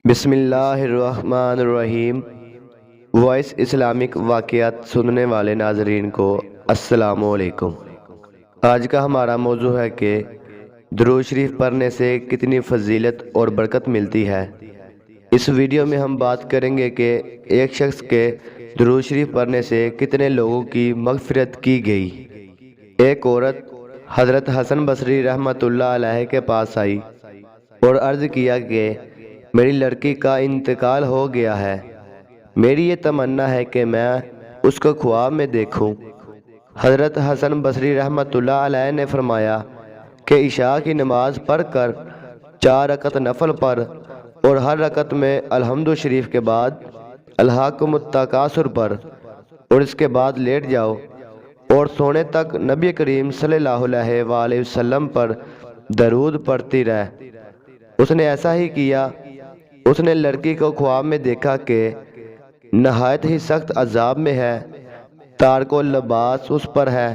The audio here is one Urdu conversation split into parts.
بسم اللہ الرحمن الرحیم۔ وائس اسلامک واقعات سننے والے ناظرین کو السلام علیکم۔ آج کا ہمارا موضوع ہے کہ درود شریف پڑھنے سے کتنی فضیلت اور برکت ملتی ہے۔ اس ویڈیو میں ہم بات کریں گے کہ ایک شخص کے درود شریف پڑھنے سے کتنے لوگوں کی مغفرت کی گئی۔ ایک عورت حضرت حسن بصری رحمۃ اللہ علیہ کے پاس آئی اور عرض کیا کہ میری لڑکی کا انتقال ہو گیا ہے، میری یہ تمنا ہے کہ میں اس کو خواب میں دیکھوں۔ حضرت حسن بصری رحمۃ اللہ علیہ نے فرمایا کہ عشاء کی نماز پڑھ کر 4 رکعت نفل پڑھ اور ہر رکعت میں الحمد شریف کے بعد الہاکم التکاثر پڑھ اور اس کے بعد لیٹ جاؤ اور سونے تک نبی کریم صلی اللہ علیہ وآلہ وسلم پر درود پڑھتی رہ۔ اس نے ایسا ہی کیا۔ اس نے لڑکی کو خواب میں دیکھا کہ نہایت ہی سخت عذاب میں ہے، تارک و لباس اس پر ہے،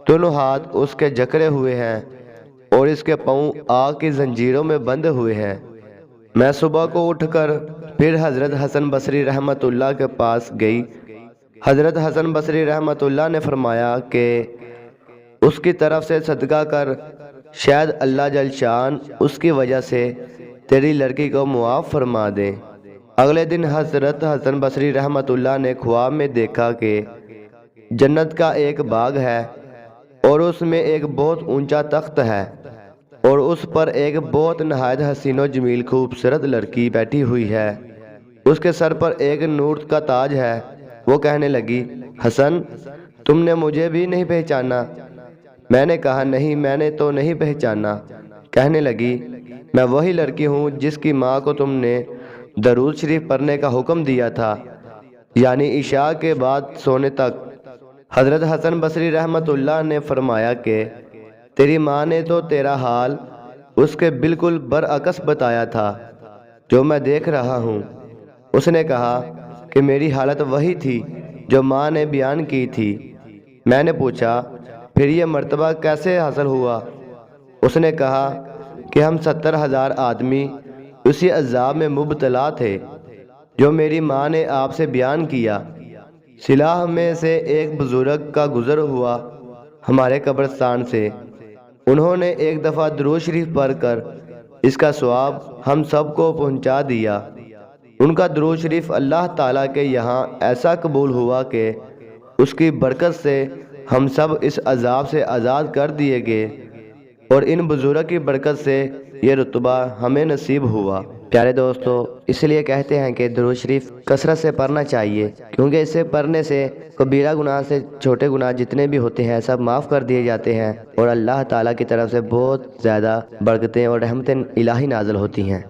دونوں ہاتھ اس کے جکڑے ہوئے ہیں اور اس کے پاؤں آگ کی زنجیروں میں بند ہوئے ہیں۔ میں صبح کو اٹھ کر پھر حضرت حسن بصری رحمۃ اللہ کے پاس گئی۔ حضرت حسن بصری رحمۃ اللہ نے فرمایا کہ اس کی طرف سے صدقہ کر، شاید اللہ جل شان اس کی وجہ سے تیری لڑکی کو معاف فرما دے۔ اگلے دن حضرت حسن بصری رحمۃ اللہ نے خواب میں دیکھا کہ جنت کا ایک باغ ہے اور اس میں ایک بہت اونچا تخت ہے اور اس پر ایک بہت نہایت حسین و جمیل خوبصورت لڑکی بیٹھی ہوئی ہے۔ اس کے سر پر ایک نور کا تاج ہے۔ وہ کہنے لگی، حسن، تم نے مجھے بھی نہیں پہچانا؟ میں نے کہا، نہیں، میں نے تو نہیں پہچانا۔ کہنے لگی، میں وہی لڑکی ہوں جس کی ماں کو تم نے درود شریف پڑھنے کا حکم دیا تھا، یعنی عشاء کے بعد سونے تک۔ حضرت حسن بصری رحمۃ اللہ نے فرمایا کہ تیری ماں نے تو تیرا حال اس کے بالکل برعکس بتایا تھا جو میں دیکھ رہا ہوں۔ اس نے کہا کہ میری حالت وہی تھی جو ماں نے بیان کی تھی۔ میں نے پوچھا، پھر یہ مرتبہ کیسے حاصل ہوا؟ اس نے کہا کہ ہم 70,000 آدمی اسی عذاب میں مبتلا تھے جو میری ماں نے آپ سے بیان کیا۔ سلاح میں سے ایک بزرگ کا گزر ہوا ہمارے قبرستان سے۔ انہوں نے ایک دفعہ درود شریف پڑھ کر اس کا ثواب ہم سب کو پہنچا دیا۔ ان کا درود شریف اللہ تعالیٰ کے یہاں ایسا قبول ہوا کہ اس کی برکت سے ہم سب اس عذاب سے آزاد کر دیے گئے اور ان بزرگ کی برکت سے یہ رتبہ ہمیں نصیب ہوا۔ پیارے دوستو، اس لیے کہتے ہیں کہ درود شریف کثرت سے پڑھنا چاہیے، کیونکہ اسے پڑھنے سے کبیرہ گناہ سے چھوٹے گناہ جتنے بھی ہوتے ہیں سب معاف کر دیے جاتے ہیں اور اللہ تعالیٰ کی طرف سے بہت زیادہ برکتیں اور رحمتیں الہی نازل ہوتی ہیں۔